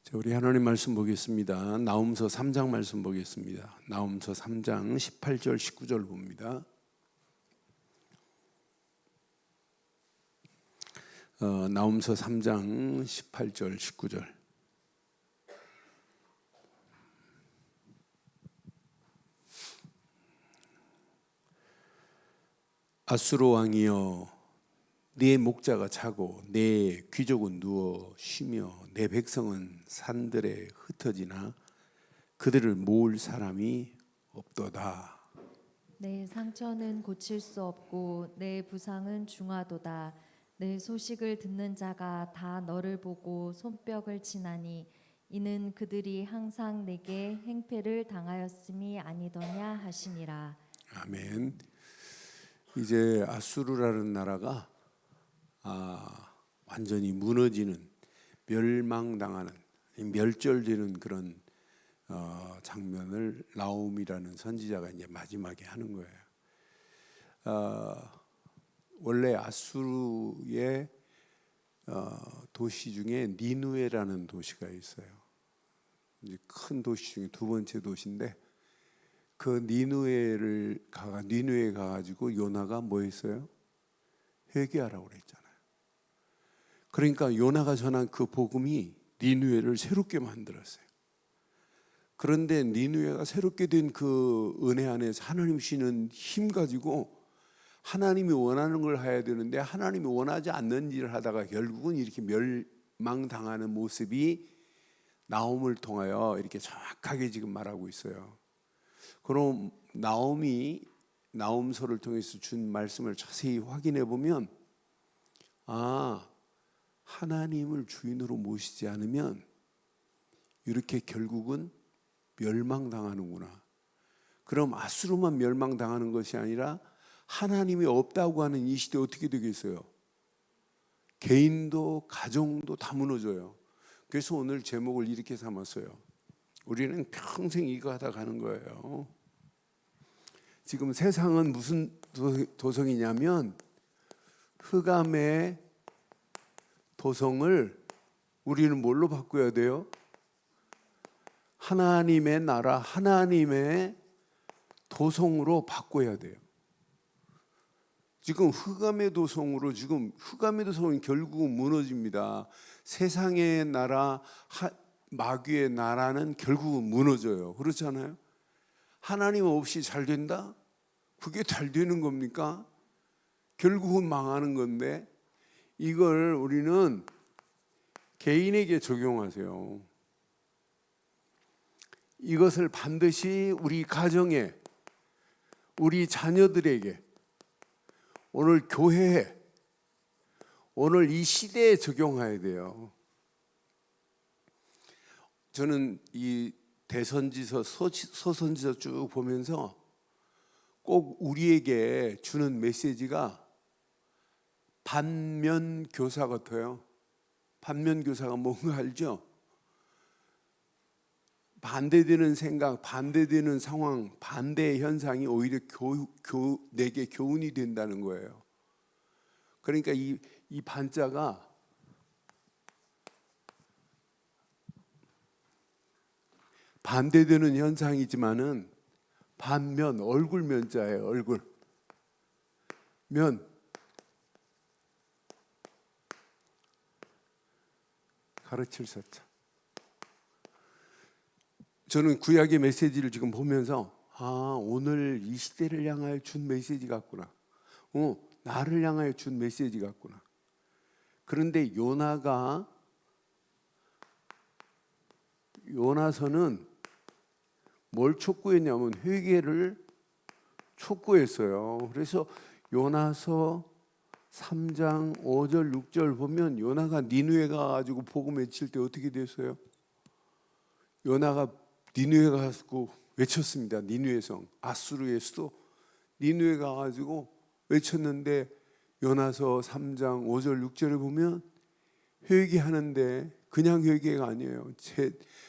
자, 우리 하나님 말씀 보겠습니다. 나홈서 3장 말씀 보겠습니다. 나홈서 3장 18절 19절 봅니다. 나홈서 3장 18절 19절. 아수르 왕이여, 네 목자가 자고 네 귀족은 누워 쉬며 내 백성은 산들에 흩어지나 그들을 모을 사람이 없도다. 내 상처는 고칠 수 없고 내 부상은 중하도다. 내 소식을 듣는 자가 다 너를 보고 손뼉을 치나니 이는 그들이 항상 내게 행패를 당하였음이 아니더냐 하시니라. 아멘. 이제 아수르라는 나라가 완전히 무너지는, 멸망당하는, 멸절되는 그런 장면을 나홈이라는 선지자가 이제 마지막에 하는 거예요. 원래 아수르의 도시 중에 니누에라는 도시가 있어요. 이제 큰 도시 중에 두 번째 도시인데, 그 니누에 가가지고 요나가 뭐 했어요? 회개하라고 그랬잖아요. 그러니까 요나가 전한 그 복음이 니누에를 새롭게 만들었어요. 그런데 니누에가 새롭게 된 그 은혜 안에서 하나님 주시는 힘 가지고 하나님이 원하는 걸 해야 되는데 하나님이 원하지 않는 일을 하다가 결국은 이렇게 멸망당하는 모습이 나홈을 통하여 이렇게 정확하게 지금 말하고 있어요. 그럼 나홈이 나홈서를 통해서 준 말씀을 자세히 확인해 보면, 하나님을 주인으로 모시지 않으면 이렇게 결국은 멸망당하는구나. 그럼 아수르만 멸망당하는 것이 아니라 하나님이 없다고 하는 이 시대 어떻게 되겠어요? 개인도 가정도 다 무너져요. 그래서 오늘 제목을 이렇게 삼았어요. 우리는 평생 이거 하다 가는 거예요. 지금 세상은 무슨 도성이냐면 흑암의 도성을 우리는 뭘로 바꿔야 돼요? 하나님의 나라, 하나님의 도성으로 바꿔야 돼요. 지금 흑암의 도성은 결국은 무너집니다. 세상의 나라, 마귀의 나라는 결국은 무너져요. 그렇잖아요? 하나님 없이 잘 된다? 그게 잘 되는 겁니까? 결국은 망하는 건데, 이걸 우리는 개인에게 적용하세요. 이것을 반드시 우리 가정에, 우리 자녀들에게, 오늘 교회에, 오늘 이 시대에 적용해야 돼요. 저는 이 대선지서, 서선지서 쭉 보면서 꼭 우리에게 주는 메시지가 반면교사 같아요. 반면교사가 뭔가 알죠? 반대되는 생각, 반대되는 상황, 반대의 현상이 오히려 내게 교훈이 된다는 거예요. 그러니까 이 반자가 반대되는 현상이지만은 반면, 얼굴 면자예요. 얼굴 면, 가르칠 서자. 저는 구약의 메시지를 지금 보면서 오늘 이 시대를 향하여 준 메시지 같구나. 나를 향하여 준 메시지 같구나. 그런데 요나서는 뭘 촉구했냐면 회개를 촉구했어요. 그래서 요나서 3장 5절 6절 보면 요나가 니느웨 가가지고 복음 외칠 때 어떻게 됐어요? 요나가 니느웨 가서 외쳤습니다. 니느웨 성, 아수르의 수도 니느웨 가가지고 외쳤는데 요나서 3장 5절 6절에 보면 회개하는데 그냥 회개가 아니에요.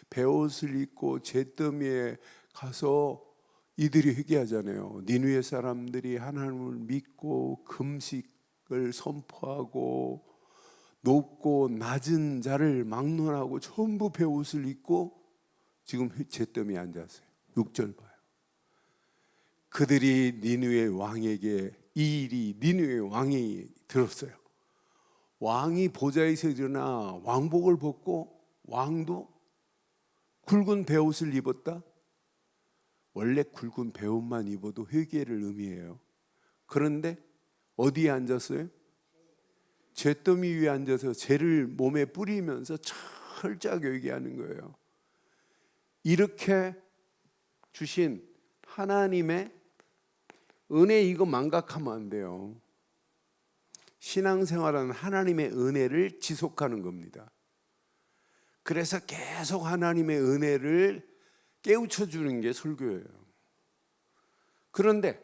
베옷을 입고 잿더미에 가서 이들이 회개하잖아요. 니느웨 사람들이 하나님을 믿고 금식을 선포하고 높고 낮은 자를 막론하고 전부 베옷을 입고 지금 잿더미에 앉았어요. 6절 봐요. 그들이 니느웨 왕에게 이 일이 니느웨 왕이 들었어요. 왕이 보좌에서 일어나 왕복을 벗고 왕도 굵은 베옷을 입었다. 원래 굵은 베옷만 입어도 회개를 의미해요. 그런데 어디에 앉았어요? 잿더미 위에 앉아서 죄를 몸에 뿌리면서 철저하게 얘기하는 거예요. 이렇게 주신 하나님의 은혜, 이거 망각하면 안 돼요. 신앙생활은 하나님의 은혜를 지속하는 겁니다. 그래서 계속 하나님의 은혜를 깨우쳐 주는 게 설교예요. 그런데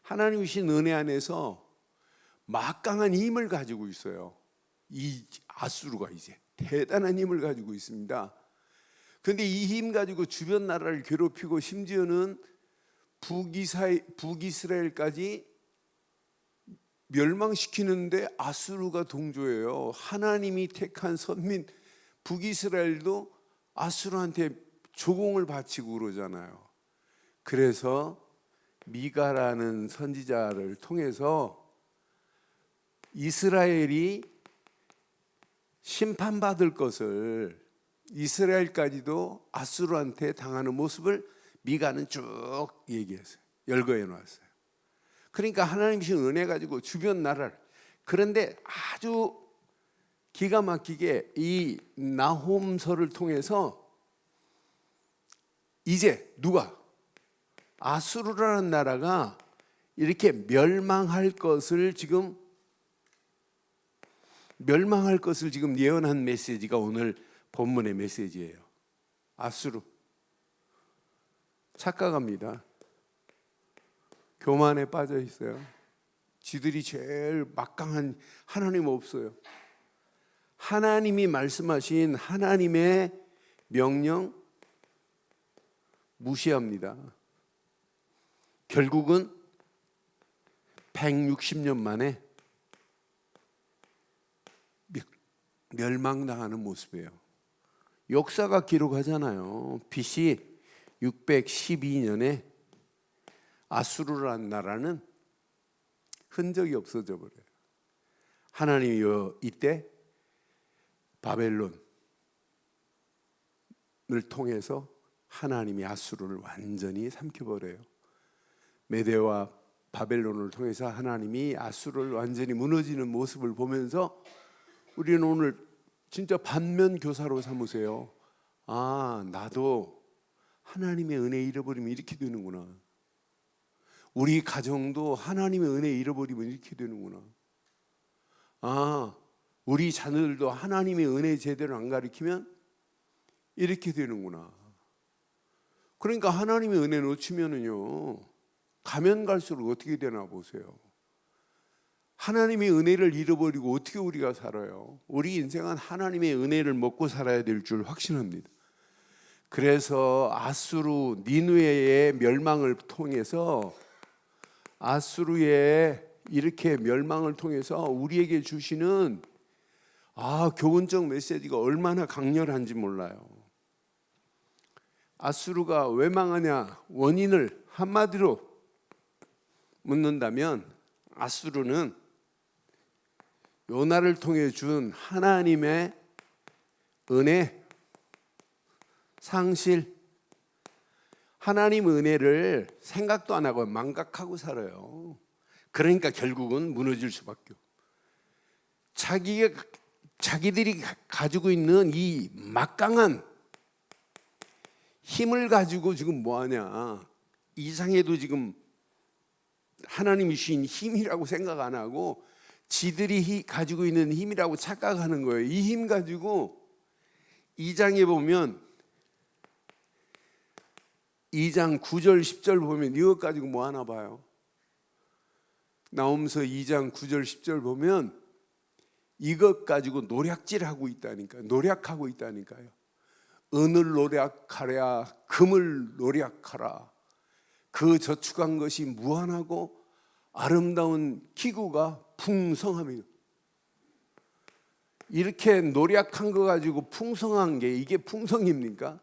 하나님이 주신 은혜 안에서 막강한 힘을 가지고 있어요. 이 아수르가 이제 대단한 힘을 가지고 있습니다. 그런데 이 힘 가지고 주변 나라를 괴롭히고 심지어는 북이스라엘까지 멸망시키는데 아수르가 동조해요. 하나님이 택한 선민 북이스라엘도 아수르한테 조공을 바치고 그러잖아요. 그래서 미가라는 선지자를 통해서 이스라엘이 심판받을 것을, 이스라엘까지도 아수르한테 당하는 모습을 미가는 쭉 얘기했어요. 열거해 놨어요. 그러니까 하나님 주신 은혜 가지고 주변 나라를, 그런데 아주 기가 막히게 이 나홈서를 통해서 이제 누가, 아수르라는 나라가 이렇게 멸망할 것을 지금 예언한 메시지가 오늘 본문의 메시지예요. 아수르 착각합니다. 교만에 빠져 있어요. 지들이 제일 막강한, 하나님 없어요. 하나님이 말씀하신 하나님의 명령 무시합니다. 결국은 160년 만에 멸망당하는 모습이에요. 역사가 기록하잖아요. BC 612년에 아수르라는 나라는 흔적이 없어져 버려요. 하나님이 이때 바벨론을 통해서 하나님이 아수르를 완전히 삼켜버려요. 메대와 바벨론을 통해서 하나님이 아수르를 완전히 무너지는 모습을 보면서 우리는 오늘 진짜 반면 교사로 삼으세요. 아, 나도 하나님의 은혜 잃어버리면 이렇게 되는구나. 우리 가정도 하나님의 은혜 잃어버리면 이렇게 되는구나. 아, 우리 자녀들도 하나님의 은혜 제대로 안 가르치면 이렇게 되는구나. 그러니까 하나님의 은혜 놓치면은요, 가면 갈수록 어떻게 되나 보세요. 하나님의 은혜를 잃어버리고 어떻게 우리가 살아요? 우리 인생은 하나님의 은혜를 먹고 살아야 될 줄 확신합니다. 그래서 아수르 니느웨의 멸망을 통해서, 아수르의 이렇게 멸망을 통해서 우리에게 주시는 교훈적 메시지가 얼마나 강렬한지 몰라요. 아수르가 왜 망하냐? 원인을 한마디로 묻는다면 아수르는 요나를 통해 준 하나님의 은혜 상실, 하나님 은혜를 생각도 안 하고 망각하고 살아요. 그러니까 결국은 무너질 수밖에 없어요. 자기들이 가지고 있는 이 막강한 힘을 가지고 지금 뭐하냐, 이상해도 지금 하나님이 주신 힘이라고 생각 안 하고 지들이 가지고 있는 힘이라고 착각하는 거예요. 이 힘 가지고 2장에 보면, 2장 9절 10절 보면 이것 가지고 뭐 하나 봐요. 나홈서 2장 9절 10절 보면 이것 가지고 노략질하고 있다니까요. 노략하고 있다니까요. 은을 노략하랴 금을 노략하라. 그 저축한 것이 무한하고 아름다운 기구가 풍성함이요. 이렇게 노력한 거 가지고 풍성한 게 이게 풍성입니까?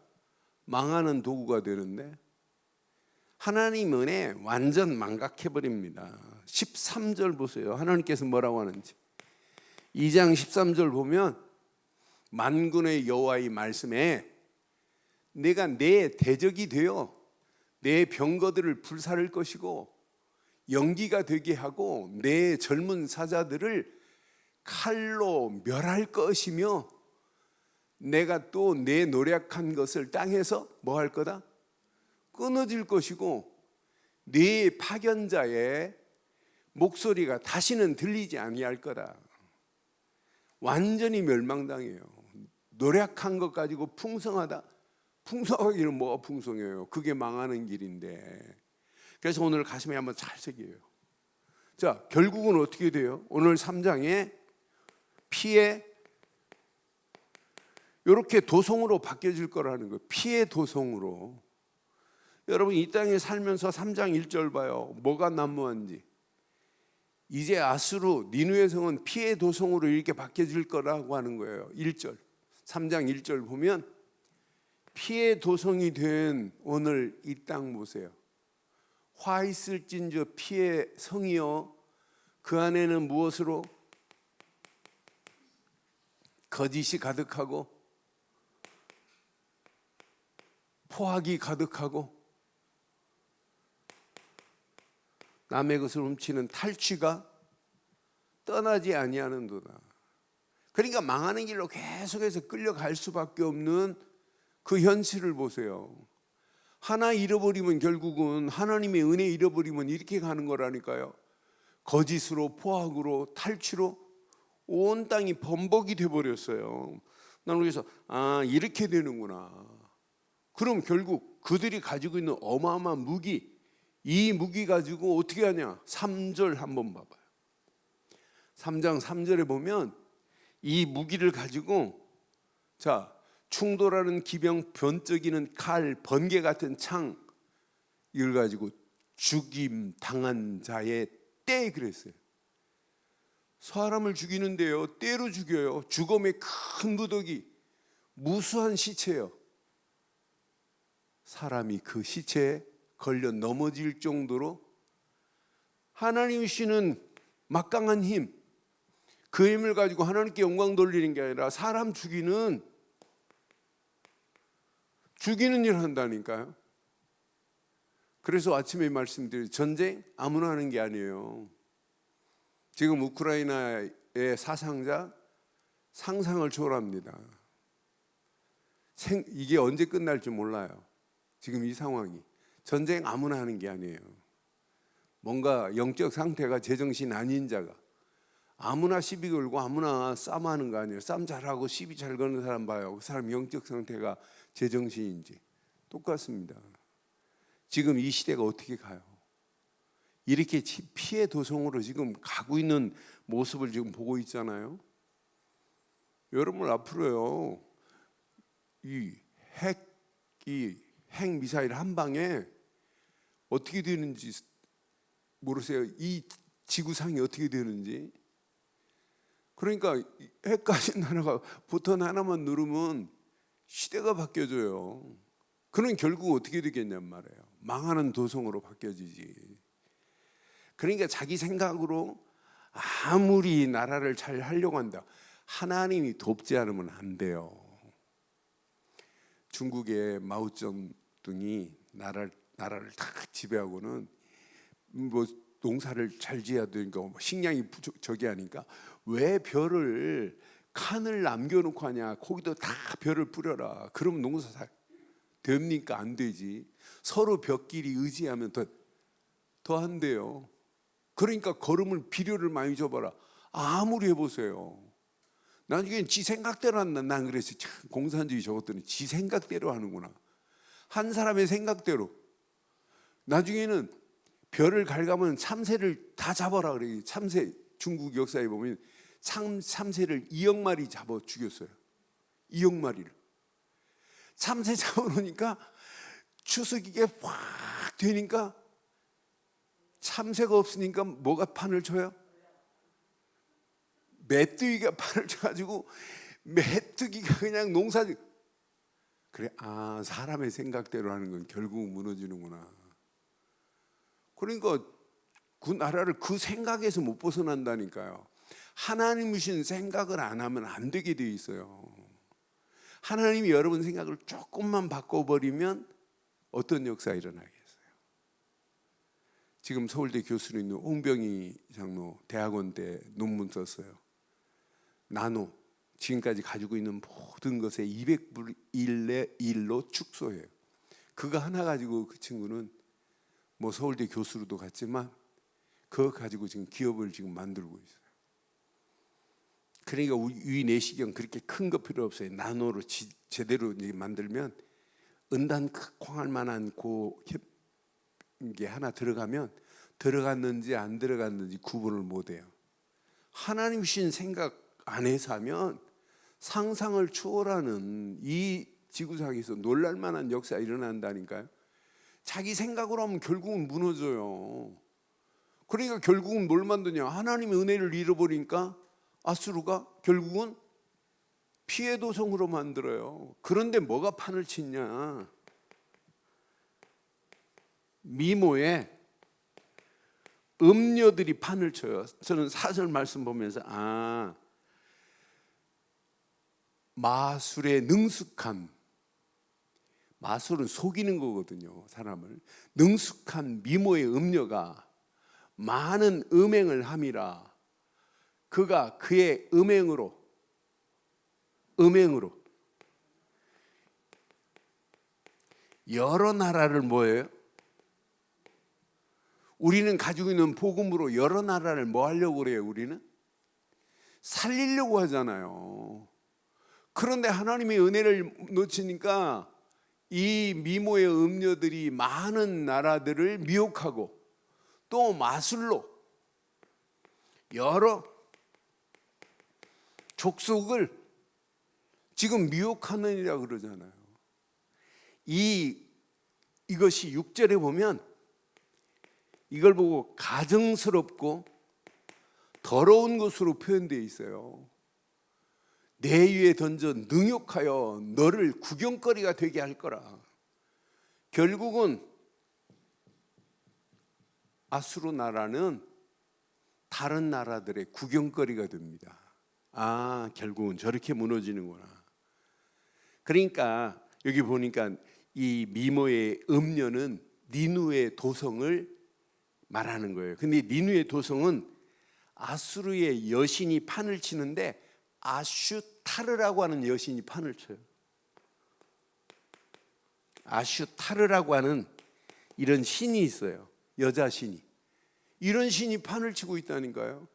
망하는 도구가 되는데 하나님 은혜 완전 망각해버립니다. 13절 보세요. 하나님께서 뭐라고 하는지. 2장 13절 보면 만군의 여호와의 말씀에 내가 내 대적이 되어 내 병거들을 불사를 것이고 연기가 되게 하고 내 젊은 사자들을 칼로 멸할 것이며 내가 또 내 노력한 것을 땅에서 뭐 할 거다? 끊어질 것이고 네 파견자의 목소리가 다시는 들리지 아니할 거다. 완전히 멸망당해요. 노력한 것 가지고 풍성하다? 풍성하기는 뭐가 풍성해요? 그게 망하는 길인데. 그래서 오늘 가슴에 한번 잘 새겨요. 자, 결국은 어떻게 돼요? 오늘 3장에 피의 이렇게 도성으로 바뀌어질 거라는 거예요. 피의 도성으로. 여러분 이 땅에 살면서 3장 1절 봐요. 뭐가 난무한지. 이제 아수르 니느웨 성은 피의 도성으로 이렇게 바뀌어질 거라고 하는 거예요. 1절 3장 1절 보면 피의 도성이 된 오늘 이 땅 보세요. 화 있을진저 피의 성이여 그 안에는 무엇으로? 거짓이 가득하고 포악이 가득하고 남의 것을 훔치는 탈취가 떠나지 아니하는도다. 그러니까 망하는 길로 계속해서 끌려갈 수밖에 없는 그 현실을 보세요. 하나 잃어버리면 결국은 하나님의 은혜 잃어버리면 이렇게 가는 거라니까요. 거짓으로 포악으로 탈취로 온 땅이 범벅이 돼버렸어요. 나는 그래서 이렇게 되는구나. 그럼 결국 그들이 가지고 있는 어마어마한 무기, 이 무기 가지고 어떻게 하냐? 3절 한번 봐봐요. 3장 3절에 보면 이 무기를 가지고 자 충돌하는 기병, 번쩍이는 칼, 번개 같은 창 이걸 가지고 죽임 당한 자의 때 그랬어요. 사람을 죽이는데요 때로 죽여요. 죽음의 큰 무더기, 무수한 시체예요. 사람이 그 시체에 걸려 넘어질 정도로 하나님 주시는 막강한 힘, 그 힘을 가지고 하나님께 영광 돌리는 게 아니라 사람 죽이는 일 한다니까요. 그래서 아침에 말씀드린 전쟁 아무나 하는 게 아니에요. 지금 우크라이나의 사상자 상상을 초월합니다. 이게 언제 끝날지 몰라요. 지금 이 상황이. 전쟁 아무나 하는 게 아니에요. 뭔가 영적 상태가 제정신 아닌 자가 아무나 시비 걸고 아무나 싸움하는 거 아니에요. 싸움 잘하고 시비 잘 거는 사람 봐요. 그 사람 영적 상태가 제정신인지. 똑같습니다. 지금 이 시대가 어떻게 가요? 이렇게 피해 도성으로 지금 가고 있는 모습을 지금 보고 있잖아요. 여러분 앞으로요 이 핵 미사일 한 방에 어떻게 되는지 모르세요. 이 지구상이 어떻게 되는지. 그러니까 핵 가진 나라가 버튼 하나만 누르면 시대가 바뀌어져요. 그는 결국 어떻게 되겠냔 말이에요. 망하는 도성으로 바뀌어지지. 그러니까 자기 생각으로 아무리 나라를 잘 하려고 한다. 하나님이 돕지 않으면 안 돼요. 중국의 마오쩌둥이 나라를 다 지배하고는 뭐 농사를 잘 지어야 되니까 식량이 저기 하니까 왜 별을 칸을 남겨놓고 하냐. 거기도 다 별을 뿌려라. 그러면 농사 잘 됩니까? 안 되지. 서로 벽끼리 의지하면 더 안 돼요. 그러니까 걸음을 비료를 많이 줘봐라. 아무리 해보세요. 나중에 지 생각대로 한다. 난 그래서 참 공산주의 저것들은 지 생각대로 하는구나. 한 사람의 생각대로. 나중에는 별을 갈가면 참새를 다 잡아라 그래. 참새 중국 역사에 보면 참새를 2억 마리 잡아 죽였어요. 2억 마리를. 참새 잡아놓으니까 추석이게 확 되니까 참새가 없으니까 뭐가 판을 쳐요? 메뚜기가 판을 쳐가지고 메뚜기가 그냥 농사. 그래, 사람의 생각대로 하는 건 결국 무너지는구나. 그러니까 그 나라를 그 생각에서 못 벗어난다니까요. 하나님이신 생각을 안 하면 안 되게 돼 있어요. 하나님이 여러분 생각을 조금만 바꿔버리면 어떤 역사가 일어나겠어요? 지금 서울대 교수로 있는 홍병희 장로 대학원 때 논문 썼어요. 나노, 지금까지 가지고 있는 모든 것의 200분의 1로 축소해요. 그거 하나 가지고 그 친구는 뭐 서울대 교수로도 갔지만 그거 가지고 지금 기업을 지금 만들고 있어요. 그러니까 위 내시경 그렇게 큰 거 필요 없어요. 나노로 제대로 만들면 은단 콩할 만한 게 하나 들어가면 들어갔는지 안 들어갔는지 구분을 못해요. 하나님이신 생각 안에서 하면 상상을 초월하는 이 지구상에서 놀랄만한 역사가 일어난다니까요. 자기 생각으로 하면 결국은 무너져요. 그러니까 결국은 뭘 만드냐? 하나님의 은혜를 잃어버리니까 아수르가 결국은 피해 도성으로 만들어요. 그런데 뭐가 판을 치냐? 미모에 음녀들이 판을 쳐요. 저는 사절 말씀 보면서 마술에 능숙한, 마술은 속이는 거거든요. 사람을. 능숙한 미모의 음녀가 많은 음행을 함이라. 그가 그의 음행으로 여러 나라를 뭐예요? 우리는 가지고 있는 복음으로 여러 나라를 뭐 하려고 그래요? 우리는 살리려고 하잖아요. 그런데 하나님의 은혜를 놓치니까 이 미모의 음녀들이 많은 나라들을 미혹하고 또 마술로 여러 족속을 지금 미혹하느니라 그러잖아요. 이것이 6절에 보면 이걸 보고 가증스럽고 더러운 것으로 표현되어 있어요. 내 위에 던져 능욕하여 너를 구경거리가 되게 할 거라. 결국은 아수르 나라는 다른 나라들의 구경거리가 됩니다. 결국은 저렇게 무너지는구나. 그러니까 여기 보니까 이 미모의 음녀는 니누의 도성을 말하는 거예요. 근데 니누의 도성은 아수르의 여신이 판을 치는데 아슈타르라고 하는 여신이 판을 쳐요. 아슈타르라고 하는 이런 신이 있어요. 여자 신이. 이런 신이 판을 치고 있다니까요.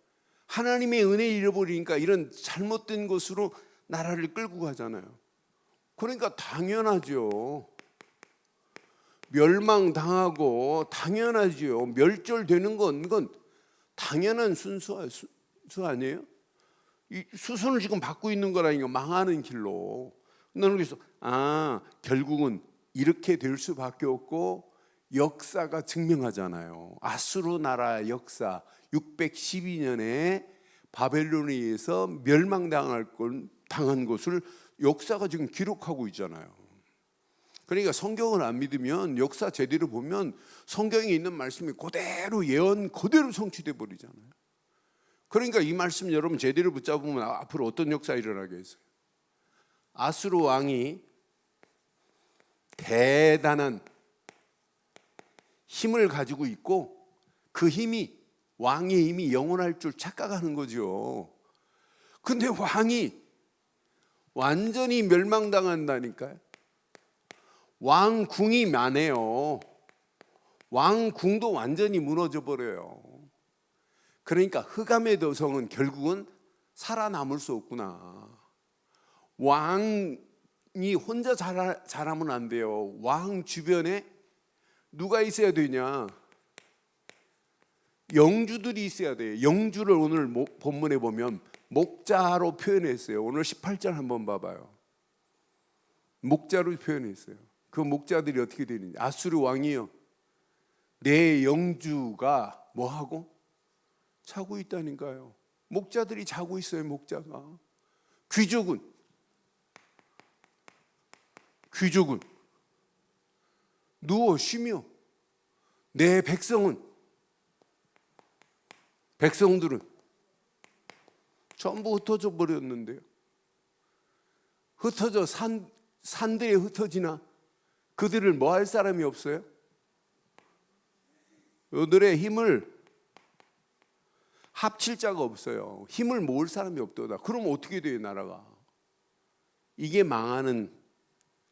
하나님의 은혜 잃어버리니까 이런 잘못된 것으로 나라를 끌고 가잖아요. 그러니까 당연하죠. 멸망당하고 당연하죠. 멸절되는 건 당연한 순수 아니에요? 이 수순을 지금 받고 있는 거라니까, 망하는 길로. 나는 그래서 결국은 이렇게 될 수밖에 없고 역사가 증명하잖아요. 아수르 나라 역사 612년에 바벨론에 의해서 멸망당한 것을 역사가 지금 기록하고 있잖아요. 그러니까 성경을 안 믿으면 역사 제대로 보면 성경에 있는 말씀이 그대로 예언 그대로 성취돼 버리잖아요. 그러니까 이 말씀 여러분 제대로 붙잡으면 앞으로 어떤 역사가 일어나겠어요? 아수르 왕이 대단한 힘을 가지고 있고 그 힘이 왕의 힘이 영원할 줄 착각하는 거죠. 근데 왕이 완전히 멸망당한다니까요. 왕궁이 많아요. 왕궁도 완전히 무너져 버려요. 그러니까 흑암의 도성은 결국은 살아남을 수 없구나. 왕이 혼자 잘하면 안 돼요. 왕 주변에 누가 있어야 되냐? 영주들이 있어야 돼요. 영주를 오늘 본문에 보면 목자로 표현했어요. 오늘 18절 한번 봐봐요. 목자로 표현했어요. 그 목자들이 어떻게 되는지. 아수르 왕이요, 내 영주가 뭐하고? 자고 있다니까요. 목자들이 자고 있어요. 목자가. 귀족은 누워 쉬며, 내 백성들은 전부 흩어져 버렸는데요. 흩어져 산들에 흩어지나 그들을 뭐 할 사람이 없어요? 그들의 힘을 합칠 자가 없어요. 힘을 모을 사람이 없도다. 그럼 어떻게 돼요, 나라가? 이게 망하는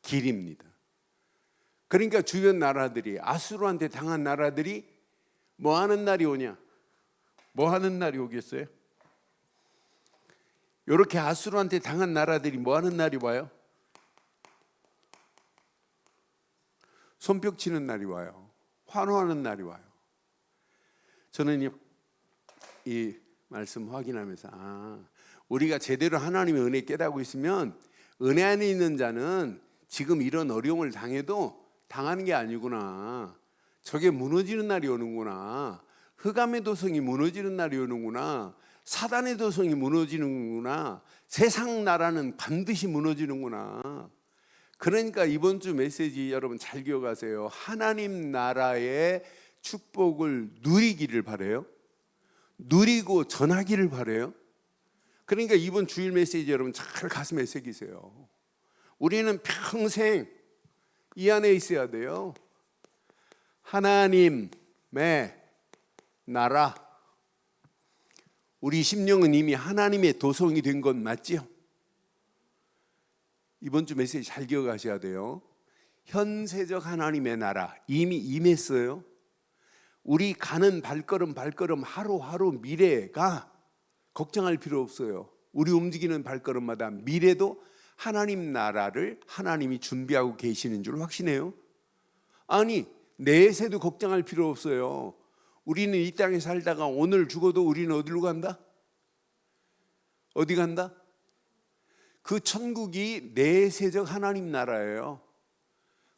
길입니다. 그러니까 주변 나라들이, 아수르한테 당한 나라들이 뭐 하는 날이 오냐? 뭐 하는 날이 오겠어요? 이렇게 아수르한테 당한 나라들이 뭐 하는 날이 와요? 손뼉 치는 날이 와요. 환호하는 날이 와요. 저는 이 말씀 확인하면서 우리가 제대로 하나님의 은혜 깨닫고 있으면 은혜 안에 있는 자는 지금 이런 어려움을 당해도 당하는 게 아니구나. 저게 무너지는 날이 오는구나. 흑암의 도성이 무너지는 날이 오는구나. 사단의 도성이 무너지는구나. 세상 나라는 반드시 무너지는구나. 그러니까 이번 주 메시지 여러분 잘 기억하세요. 하나님 나라의 축복을 누리기를 바라요. 누리고 전하기를 바라요. 그러니까 이번 주일 메시지 여러분 잘 가슴에 새기세요. 우리는 평생 이 안에 있어야 돼요. 하나님의 나라. 우리 심령은 이미 하나님의 도성이 된 건 맞지요? 이번 주 메시지 잘 기억하셔야 돼요. 현세적 하나님의 나라 이미 임했어요. 우리 가는 발걸음 하루하루 미래가 걱정할 필요 없어요. 우리 움직이는 발걸음마다 미래도 하나님 나라를 하나님이 준비하고 계시는 줄 확신해요. 아니, 내세도 걱정할 필요 없어요. 우리는 이 땅에 살다가 오늘 죽어도 우리는 어디로 간다? 어디 간다? 그 천국이 내세적 하나님 나라예요.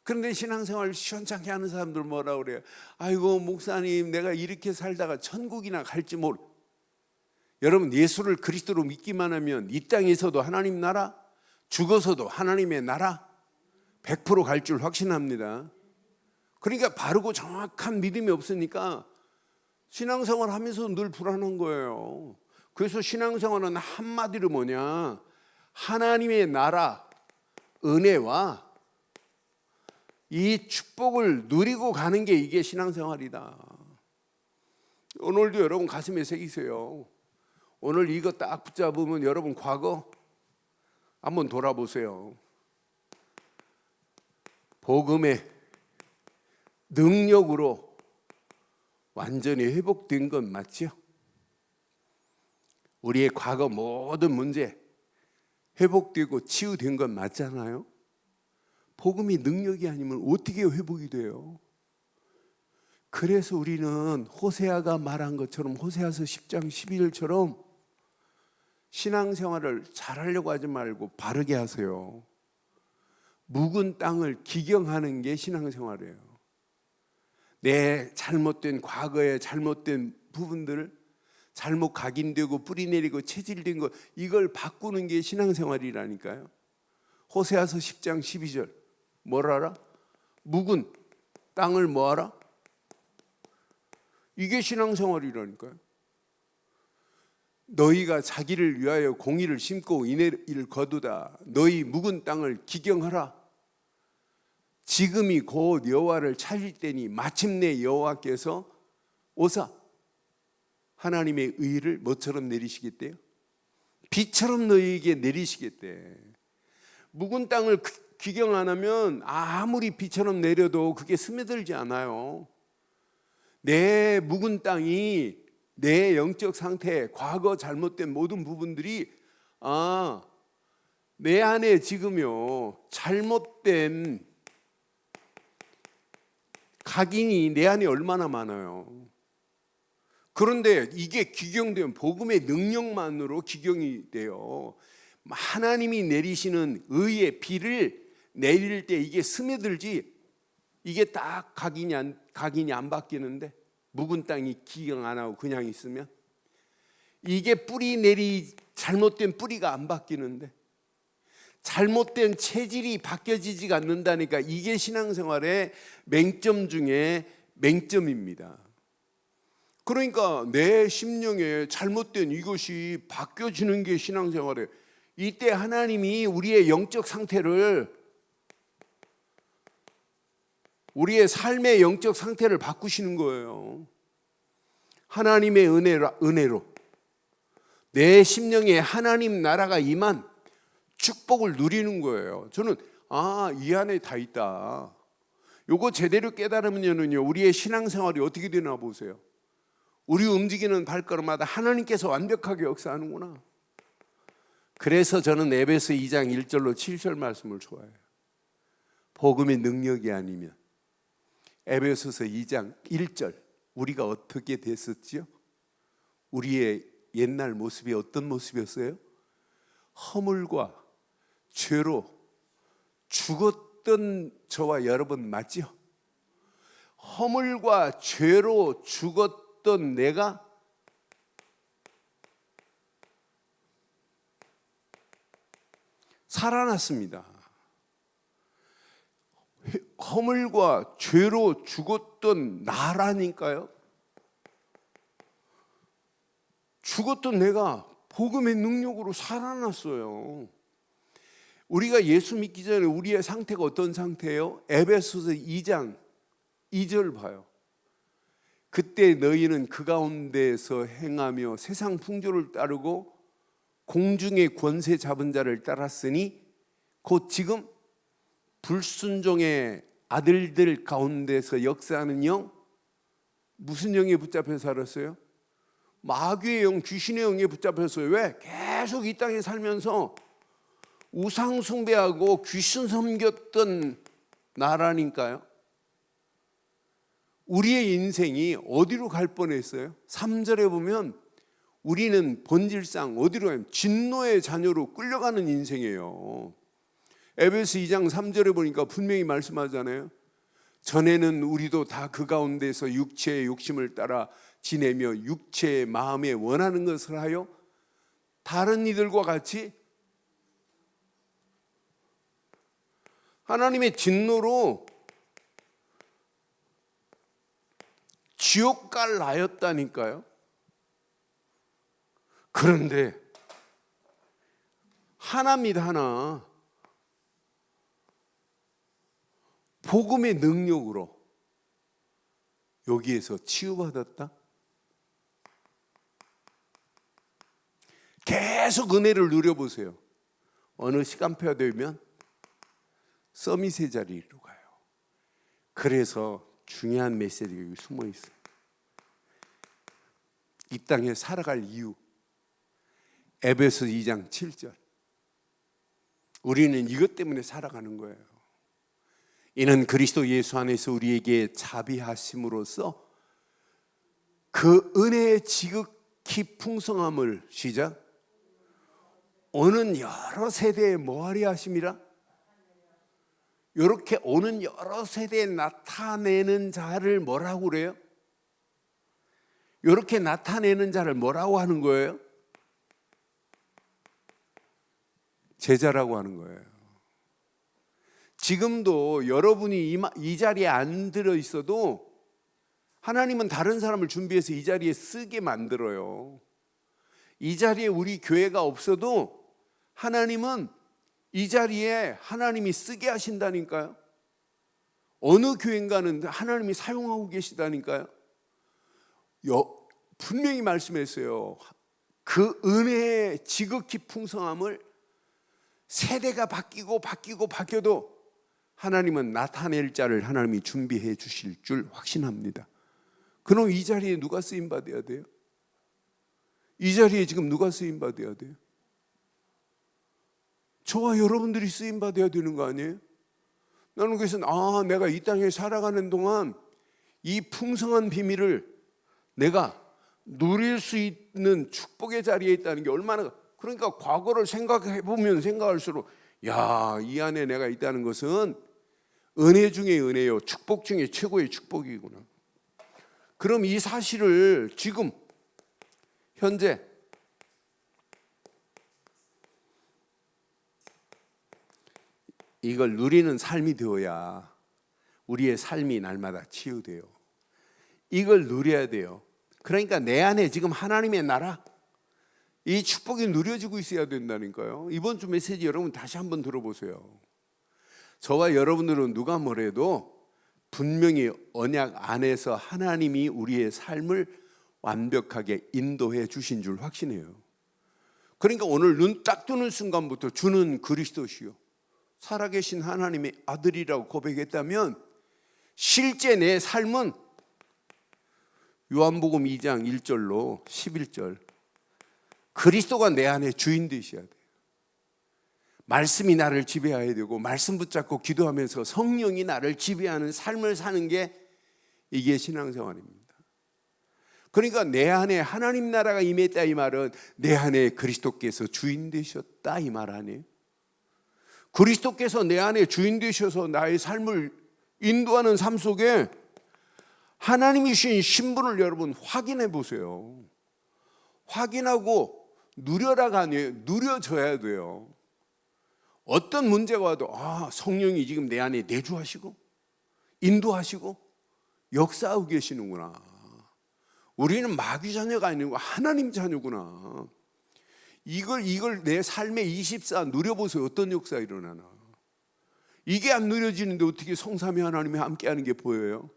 그런데 신앙생활 시원찮게 하는 사람들 뭐라 그래요? 아이고 목사님, 내가 이렇게 살다가 천국이나 갈지 모르. 여러분, 예수를 그리스도로 믿기만 하면 이 땅에서도 하나님 나라, 죽어서도 하나님의 나라 100% 갈 줄 확신합니다. 그러니까 바르고 정확한 믿음이 없으니까 신앙생활 하면서 늘 불안한 거예요. 그래서 신앙생활은 한마디로 뭐냐? 하나님의 나라, 은혜와 이 축복을 누리고 가는 게 이게 신앙생활이다. 오늘도 여러분 가슴에 새기세요. 오늘 이거 딱 붙잡으면 여러분 과거 한번 돌아보세요. 복음의 능력으로 완전히 회복된 건 맞죠? 우리의 과거 모든 문제 회복되고 치유된 건 맞잖아요. 복음이 능력이 아니면 어떻게 회복이 돼요? 그래서 우리는 호세아가 말한 것처럼 호세아서 10장 12절처럼 신앙생활을 잘하려고 하지 말고 바르게 하세요. 묵은 땅을 기경하는 게 신앙생활이에요. 내 잘못된 과거의 잘못된 부분들을 잘못 각인되고 뿌리내리고 체질된 것, 이걸 바꾸는 게 신앙생활이라니까요. 호세아서 10장 12절 뭘 알아? 묵은 땅을 뭐 알아? 이게 신앙생활이라니까요. 너희가 자기를 위하여 공의를 심고 인애를 거두다. 너희 묵은 땅을 기경하라. 지금이 곧 여호와를 찾을 때니 마침내 여호와께서 오사 하나님의 의를 뭐처럼 내리시겠대요? 비처럼 너희에게 내리시겠대. 묵은 땅을 기경 안 하면 아무리 비처럼 내려도 그게 스며들지 않아요. 내 묵은 땅이 내 영적 상태, 과거 잘못된 모든 부분들이 내 안에 지금요 잘못된 각인이 내 안에 얼마나 많아요. 그런데 이게 기경되면 복음의 능력만으로 기경이 돼요. 하나님이 내리시는 의의 비를 내릴 때 이게 스며들지, 이게 딱 각인이 안 바뀌는데 묵은 땅이 기경 안 하고 그냥 있으면 이게 뿌리 내리 잘못된 뿌리가 안 바뀌는데, 잘못된 체질이 바뀌어지지가 않는다니까. 이게 신앙생활의 맹점 중에 맹점입니다. 그러니까 내 심령에 잘못된 이것이 바뀌어지는 게 신앙생활이에요. 이때 하나님이 우리의 영적 상태를, 우리의 삶의 영적 상태를 바꾸시는 거예요. 하나님의 은혜로 내 심령에 하나님 나라가 임한 축복을 누리는 거예요. 저는 이 안에 다 있다. 요거 제대로 깨달으면요, 우리의 신앙생활이 어떻게 되나 보세요. 우리 움직이는 발걸음마다 하나님께서 완벽하게 역사하는구나. 그래서 저는 에베소 2장 1절로 7절 말씀을 좋아해요. 복음의 능력이 아니면. 에베소서 2장 1절, 우리가 어떻게 됐었지요? 우리의 옛날 모습이 어떤 모습이었어요? 허물과 죄로 죽었던 저와 여러분 맞죠? 허물과 죄로 죽었던 내가 살아났습니다. 허물과 죄로 죽었던 나라니까요. 죽었던 내가 복음의 능력으로 살아났어요. 우리가 예수 믿기 전에 우리의 상태가 어떤 상태예요? 에베소서 2장 2절 봐요. 그때 너희는 그 가운데서 행하며 세상 풍조를 따르고 공중의 권세 잡은 자를 따랐으니 곧 지금 불순종의 아들들 가운데서 역사하는 영, 무슨 영에 붙잡혀 살았어요? 마귀의 영, 귀신의 영에 붙잡혔어요. 왜? 계속 이 땅에 살면서 우상 숭배하고 귀신 섬겼던 나라니까요. 우리의 인생이 어디로 갈 뻔했어요? 3절에 보면 우리는 본질상 어디로 가면 진노의 자녀로 끌려가는 인생이에요. 에베소 2장 3절에 보니까 분명히 말씀하잖아요. 전에는 우리도 다 그 가운데서 육체의 욕심을 따라 지내며 육체의 마음에 원하는 것을 하여 다른 이들과 같이 하나님의 진노로 지옥 갈 나였다니까요. 그런데 하나입니다. 하나. 복음의 능력으로 여기에서 치유받았다. 계속 은혜를 누려보세요. 어느 시간표가 되면 서밋의 자리로 가요. 그래서 중요한 메시지가 여기 숨어 있어요. 이 땅에 살아갈 이유. 에베소 2장 7절. 우리는 이것 때문에 살아가는 거예요. 이는 그리스도 예수 안에서 우리에게 자비하심으로써 그 은혜의 지극히 풍성함을 시작 오는 여러 세대에 뭐하리 하심이라? 이렇게 오는 여러 세대에 나타내는 자를 뭐라고 그래요? 이렇게 나타내는 자를 뭐라고 하는 거예요? 제자라고 하는 거예요. 지금도 여러분이 이 자리에 안 들어 있어도 하나님은 다른 사람을 준비해서 이 자리에 쓰게 만들어요. 이 자리에 우리 교회가 없어도 하나님은 이 자리에 하나님이 쓰게 하신다니까요. 어느 교회인가는 하나님이 사용하고 계시다니까요. 분명히 말씀했어요. 그 은혜의 지극히 풍성함을 세대가 바뀌어도 하나님은 나타낼 자를 하나님이 준비해 주실 줄 확신합니다. 그럼 이 자리에 누가 쓰임 받아야 돼요? 이 자리에 지금 누가 쓰임 받아야 돼요? 저와 여러분들이 쓰임 받아야 되는 거 아니에요? 나는 그래서 내가 이 땅에 살아가는 동안 이 풍성한 비밀을 내가 누릴 수 있는 축복의 자리에 있다는 게 얼마나, 그러니까 과거를 생각해 보면 생각할수록 이 안에 내가 있다는 것은 은혜 중에 은혜요, 축복 중에 최고의 축복이구나. 그럼 이 사실을 지금 현재 이걸 누리는 삶이 되어야 우리의 삶이 날마다 치유돼요. 이걸 누려야 돼요. 그러니까 내 안에 지금 하나님의 나라, 이 축복이 누려지고 있어야 된다니까요. 이번 주 메시지 여러분 다시 한번 들어보세요. 저와 여러분들은 누가 뭐래도 분명히 언약 안에서 하나님이 우리의 삶을 완벽하게 인도해 주신 줄 확신해요. 그러니까 오늘 눈 딱 뜨는 순간부터 주는 그리스도시요 살아계신 하나님의 아들이라고 고백했다면 실제 내 삶은 요한복음 2장 1절로 11절 그리스도가 내 안에 주인 되셔야 돼요. 말씀이 나를 지배해야 되고 말씀 붙잡고 기도하면서 성령이 나를 지배하는 삶을 사는 게 이게 신앙생활입니다. 그러니까 내 안에 하나님 나라가 임했다 이 말은 내 안에 그리스도께서 주인 되셨다 이 말 아니에요? 그리스도께서 내 안에 주인 되셔서 나의 삶을 인도하는 삶 속에 하나님이 주신 신분을 여러분 확인해 보세요. 확인하고 누려라가 아니에요. 누려져야 돼요. 어떤 문제가 와도 성령이 지금 내 안에 내주하시고 인도하시고 역사하고 계시는구나. 우리는 마귀 자녀가 아니고 하나님 자녀구나. 이걸 내 삶에 24 누려보세요. 어떤 역사가 일어나나. 이게 안 누려지는데 어떻게 성삼위 하나님이 함께하는 게 보여요?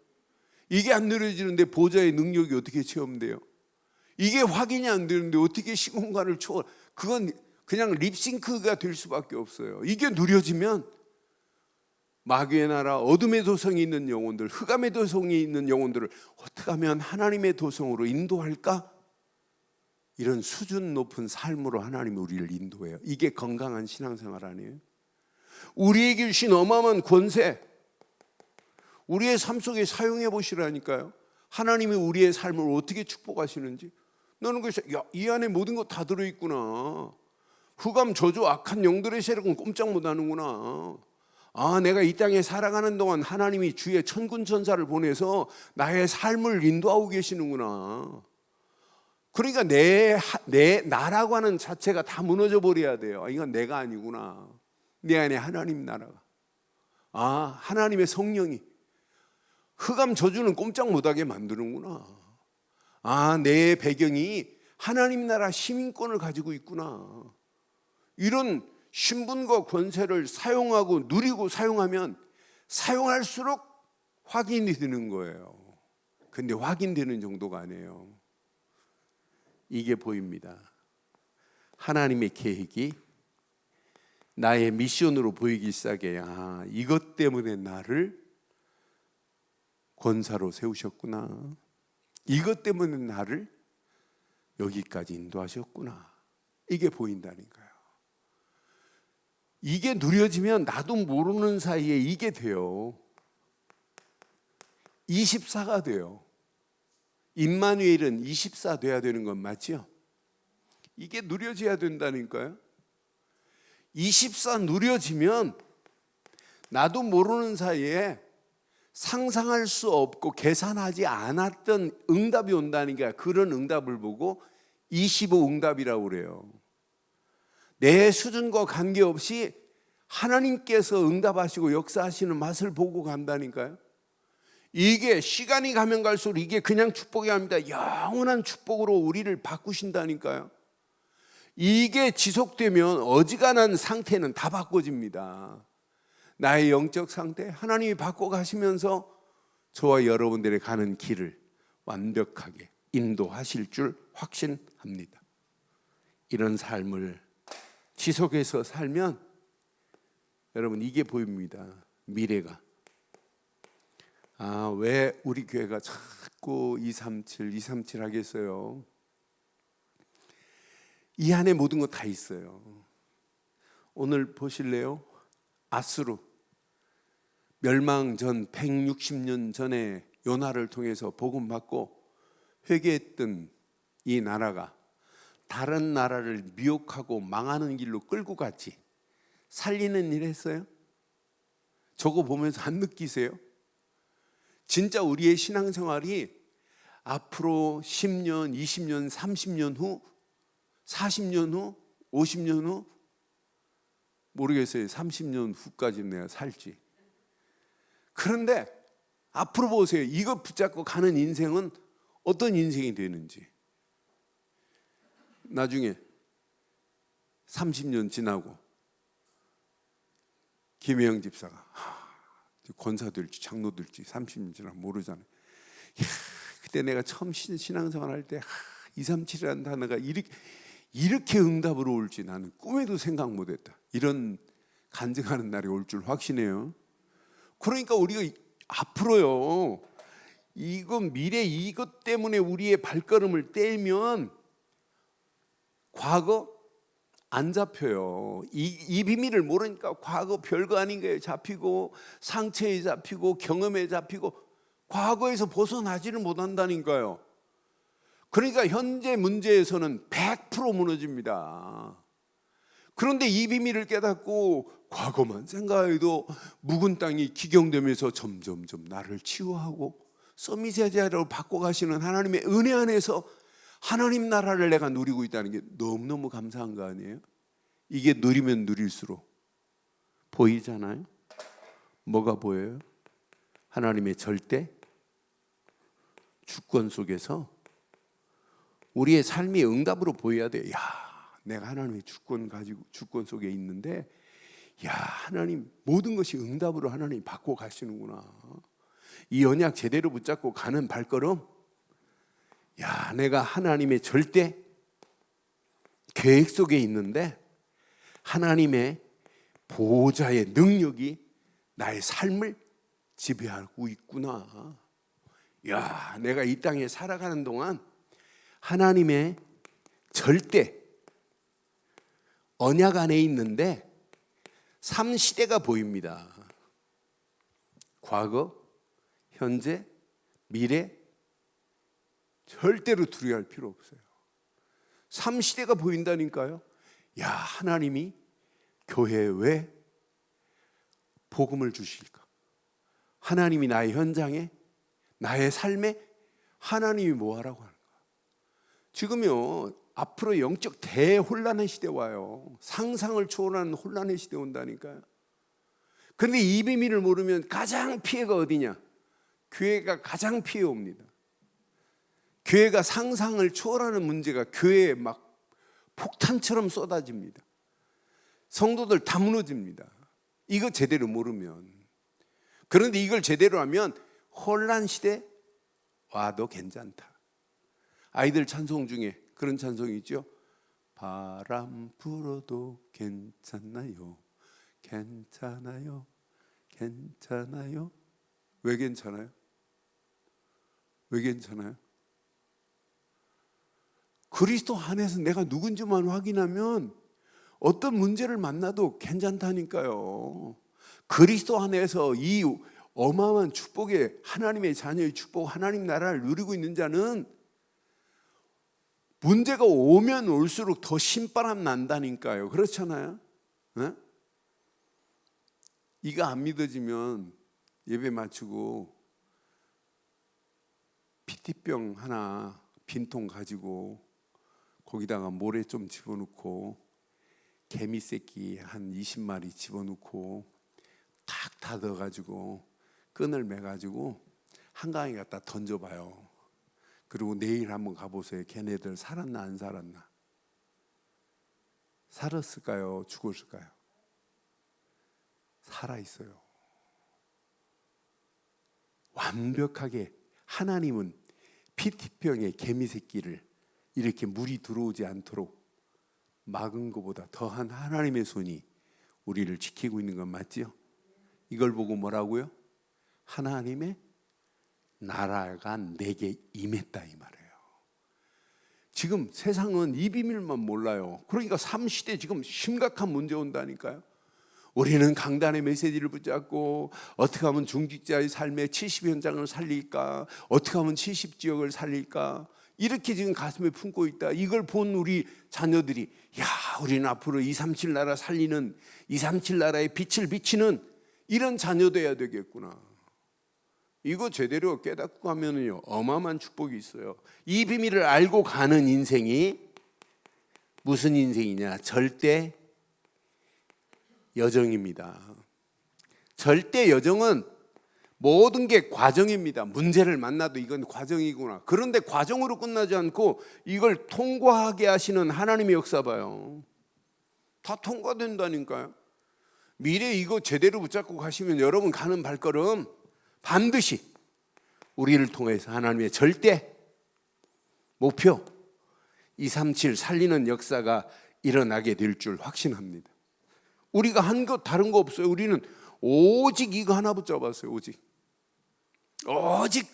이게 안 누려지는데 보좌의 능력이 어떻게 체험돼요? 이게 확인이 안 되는데 어떻게 시공간을 초월? 그건 그냥 립싱크가 될 수밖에 없어요. 이게 누려지면 마귀의 나라, 어둠의 도성이 있는 영혼들, 흑암의 도성이 있는 영혼들을 어떻게 하면 하나님의 도성으로 인도할까? 이런 수준 높은 삶으로 하나님이 우리를 인도해요. 이게 건강한 신앙생활 아니에요? 우리에게 주신 어마어마한 권세, 우리의 삶 속에 사용해 보시라니까요. 하나님이 우리의 삶을 어떻게 축복하시는지. 너는 그래서 이 안에 모든 거 다 들어있구나. 흑암 저주 악한 영들의 세력은 꼼짝 못하는구나. 내가 이 땅에 살아가는 동안 하나님이 주의 천군 천사를 보내서 나의 삶을 인도하고 계시는구나. 그러니까 나라고 하는 자체가 다 무너져 버려야 돼요. 이건 내가 아니구나. 내 안에 하나님 나라가. 하나님의 성령이 흑암 저주는 꼼짝 못하게 만드는구나. 내 배경이 하나님 나라 시민권을 가지고 있구나. 이런 신분과 권세를 사용하고 누리고 사용하면 사용할수록 확인이 되는 거예요. 근데 확인되는 정도가 아니에요. 이게 보입니다. 하나님의 계획이 나의 미션으로 보이기 시작해. 이것 때문에 나를 권사로 세우셨구나. 이것 때문에 나를 여기까지 인도하셨구나. 이게 보인다니까요. 이게 누려지면 나도 모르는 사이에 이게 돼요. 24가 돼요. 임마누엘은 24 돼야 되는 건 맞죠? 이게 누려져야 된다니까요. 24 누려지면 나도 모르는 사이에 상상할 수 없고 계산하지 않았던 응답이 온다니까. 그런 응답을 보고 25 응답이라고 그래요. 내 수준과 관계없이 하나님께서 응답하시고 역사하시는 맛을 보고 간다니까요. 이게 시간이 가면 갈수록 이게 그냥 축복이 아닙니다. 영원한 축복으로 우리를 바꾸신다니까요. 이게 지속되면 어지간한 상태는 다 바꿔집니다. 나의 영적 상태 하나님이 바꿔가시면서 저와 여러분들의 가는 길을 완벽하게 인도하실 줄 확신합니다. 이런 삶을 지속해서 살면 여러분 이게 보입니다. 미래가. 왜 우리 교회가 자꾸 237 하겠어요? 이 안에 모든 거 다 있어요. 오늘 보실래요? 아수르 멸망 전 160년 전에 요나를 통해서 복음 받고 회개했던 이 나라가 다른 나라를 미혹하고 망하는 길로 끌고 갔지. 살리는 일 했어요? 저거 보면서 안 느끼세요? 진짜 우리의 신앙생활이 앞으로 10년, 20년, 30년 후, 40년 후, 50년 후 모르겠어요. 30년 후까지 내가 살지. 그런데 앞으로 보세요. 이거 붙잡고 가는 인생은 어떤 인생이 되는지. 나중에 30년 지나고 김혜영 집사가 권사 될지 장로 될지 30년 지나면 모르잖아요. 그때 내가 처음 신앙생활 할 때 237이라는 단어가 이렇게 응답으로 올지 나는 꿈에도 생각 못했다. 이런 간증하는 날이 올 줄 확신해요. 그러니까 우리가 앞으로요, 이건 미래 이것 때문에 우리의 발걸음을 떼면 과거 안 잡혀요. 이 비밀을 모르니까 과거 별거 아닌 거에 잡히고 상처에 잡히고 경험에 잡히고 과거에서 벗어나지를 못한다니까요. 그러니까 현재 문제에서는 100% 무너집니다. 그런데 이 비밀을 깨닫고 과거만 생각해도 묵은 땅이 기경되면서 점점점 나를 치유하고 서밋세자로 바꿔가시는 하나님의 은혜 안에서 하나님 나라를 내가 누리고 있다는 게 너무너무 감사한 거 아니에요? 이게 누리면 누릴수록 보이잖아요. 뭐가 보여요? 하나님의 절대 주권 속에서 우리의 삶이 응답으로 보여야 돼요. 야, 내가 하나님의 주권 가지고 주권 속에 있는데, 야, 하나님 모든 것이 응답으로 하나님 바꿔 가시는구나. 이 언약 제대로 붙잡고 가는 발걸음. 야, 내가 하나님의 절대 계획 속에 있는데 하나님의 보호자의 능력이 나의 삶을 지배하고 있구나. 야, 내가 이 땅에 살아가는 동안 하나님의 절대 언약 안에 있는데 삶 시대가 보입니다. 과거, 현재, 미래 절대로 두려워할 필요 없어요. 삶 시대가 보인다니까요. 야, 하나님이 교회에 왜 복음을 주실까? 하나님이 나의 현장에, 나의 삶에 하나님이 뭐 하라고 하는가? 지금요, 앞으로 영적 대혼란의 시대 와요. 상상을 초월하는 혼란의 시대 온다니까요. 그런데 이 비밀을 모르면 가장 피해가 어디냐? 교회가 가장 피해 옵니다. 교회가 상상을 초월하는 문제가 교회에 막 폭탄처럼 쏟아집니다. 성도들 다 무너집니다. 이거 제대로 모르면. 그런데 이걸 제대로 하면 혼란 시대 와도 괜찮다. 아이들 찬송 중에 그런 찬송이 있죠. 바람 불어도 괜찮나요? 괜찮아요? 괜찮아요? 왜 괜찮아요? 왜 괜찮아요? 그리스도 안에서 내가 누군지만 확인하면 어떤 문제를 만나도 괜찮다니까요. 그리스도 안에서 이 어마어마한 축복의 하나님의 자녀의 축복, 하나님 나라를 누리고 있는 자는 문제가 오면 올수록 더 신바람 난다니까요. 그렇잖아요. 네? 이거 안 믿어지면 예배 마치고 PT병 하나 빈통 가지고 거기다가 모래 좀 집어넣고 개미 새끼 한 20마리 집어넣고 탁 닫아가지고 끈을 매가지고 한강에 갖다 던져봐요. 그리고 내일 한번 가보세요. 걔네들 살았나 안 살았나? 살았을까요? 죽었을까요? 살아있어요. 완벽하게 하나님은 피티병의 개미 새끼를 이렇게 물이 들어오지 않도록 막은 것보다 더한 하나님의 손이 우리를 지키고 있는 건 맞죠? 이걸 보고 뭐라고요? 하나님의 나라가 내게 임했다 이 말이에요. 지금 세상은 이 비밀만 몰라요. 그러니까 삶 시대 지금 심각한 문제 온다니까요. 우리는 강단의 메시지를 붙잡고 어떻게 하면 중직자의 삶의 70 현장을 살릴까? 어떻게 하면 70지역을 살릴까? 이렇게 지금 가슴에 품고 있다. 이걸 본 우리 자녀들이 야, 우리는 앞으로 237 나라 살리는 237 나라의 빛을 비치는 이런 자녀 돼야 되겠구나. 이거 제대로 깨닫고 가면은요 어마어마한 축복이 있어요. 이 비밀을 알고 가는 인생이 무슨 인생이냐? 절대 여정입니다. 절대 여정은 모든 게 과정입니다. 문제를 만나도 이건 과정이구나. 그런데 과정으로 끝나지 않고 이걸 통과하게 하시는 하나님의 역사 봐요. 다 통과된다니까요. 미래 이거 제대로 붙잡고 가시면 여러분 가는 발걸음 반드시 우리를 통해서 하나님의 절대 목표 237 살리는 역사가 일어나게 될 줄 확신합니다. 우리가 한 것 다른 거 없어요. 우리는 오직 이거 하나 붙잡았어요. 오직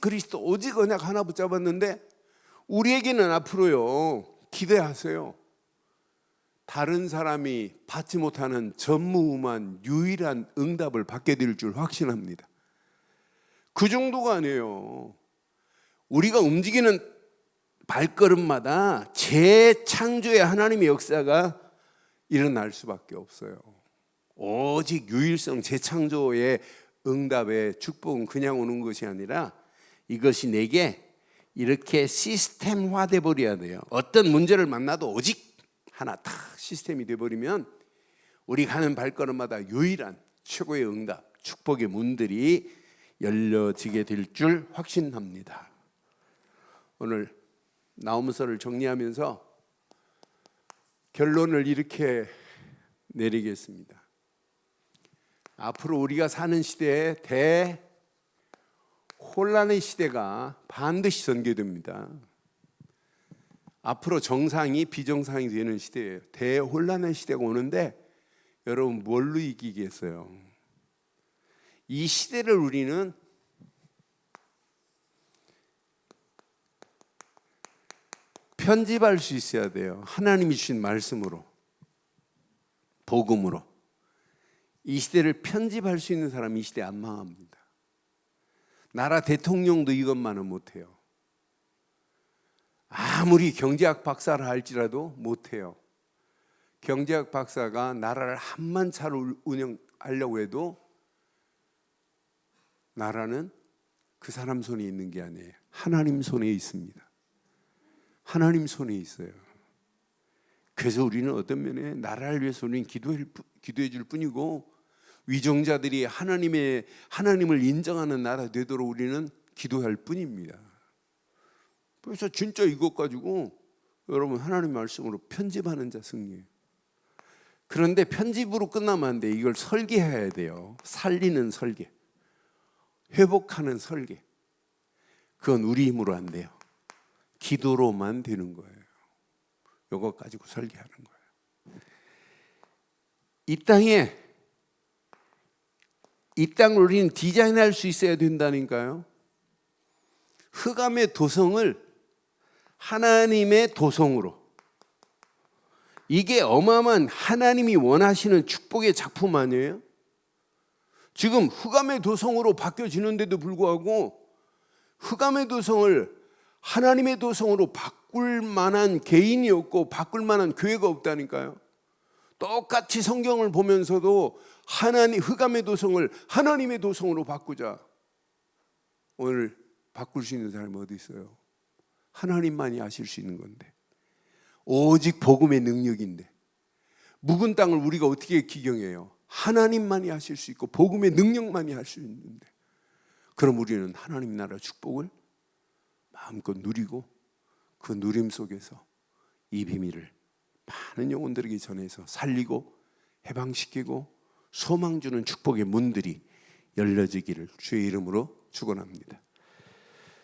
그리스도, 오직 언약 하나 붙잡았는데 우리에게는 앞으로요, 기대하세요. 다른 사람이 받지 못하는 전무후무한 유일한 응답을 받게 될 줄 확신합니다. 그 정도가 아니에요. 우리가 움직이는 발걸음마다 재창조의 하나님의 역사가 일어날 수밖에 없어요. 오직 유일성 재창조의 응답의 축복은 그냥 오는 것이 아니라 이것이 내게 이렇게 시스템화돼 버려야 돼요. 어떤 문제를 만나도 오직 하나 딱 시스템이 돼 버리면 우리 가는 발걸음마다 유일한 최고의 응답, 축복의 문들이 열려지게 될 줄 확신합니다. 오늘 나홈서를 정리하면서 결론을 이렇게 내리겠습니다. 앞으로 우리가 사는 시대에 대혼란의 시대가 반드시 전개됩니다. 앞으로 정상이 비정상이 되는 시대예요. 대혼란의 시대가 오는데 여러분 뭘로 이기겠어요? 이 시대를 우리는 편집할 수 있어야 돼요. 하나님이 주신 말씀으로, 복음으로. 이 시대를 편집할 수 있는 사람이 이 시대에 안 망합니다. 나라 대통령도 이것만은 못해요. 아무리 경제학 박사를 할지라도 못해요. 경제학 박사가 나라를 한만 차로 운영하려고 해도 나라는 그 사람 손에 있는 게 아니에요. 하나님 손에 있습니다. 하나님 손에 있어요. 그래서 우리는 어떤 면에 나라를 위해서 우리는 기도해 줄 뿐이고, 위정자들이 하나님을 인정하는 나라 되도록 우리는 기도할 뿐입니다. 그래서 진짜 이것 가지고 여러분 하나님 말씀으로 편집하는 자 승리예요. 그런데 편집으로 끝나면 안 돼. 이걸 설계해야 돼요. 살리는 설계, 회복하는 설계. 그건 우리 힘으로 안 돼요. 기도로만 되는 거예요. 이것 가지고 설계하는 거예요. 이 땅을 우리는 디자인할 수 있어야 된다니까요. 흑암의 도성을 하나님의 도성으로. 이게 어마어마한 하나님이 원하시는 축복의 작품 아니에요? 지금 흑암의 도성으로 바뀌어지는데도 불구하고 흑암의 도성을 하나님의 도성으로 바꿀 만한 개인이 없고 바꿀 만한 교회가 없다니까요. 똑같이 성경을 보면서도 흑암의 도성을 하나님의 도성으로 바꾸자. 오늘 바꿀 수 있는 사람이 어디 있어요? 하나님만이 하실 수 있는 건데, 오직 복음의 능력인데, 묵은 땅을 우리가 어떻게 기경해요? 하나님만이 하실 수 있고 복음의 능력만이 할 수 있는데, 그럼 우리는 하나님 나라 축복을 마음껏 누리고 그 누림 속에서 이 비밀을 많은 영혼들에게 전해서 살리고 해방시키고 소망 주는 축복의 문들이 열려지기를 주의 이름으로 축원합니다.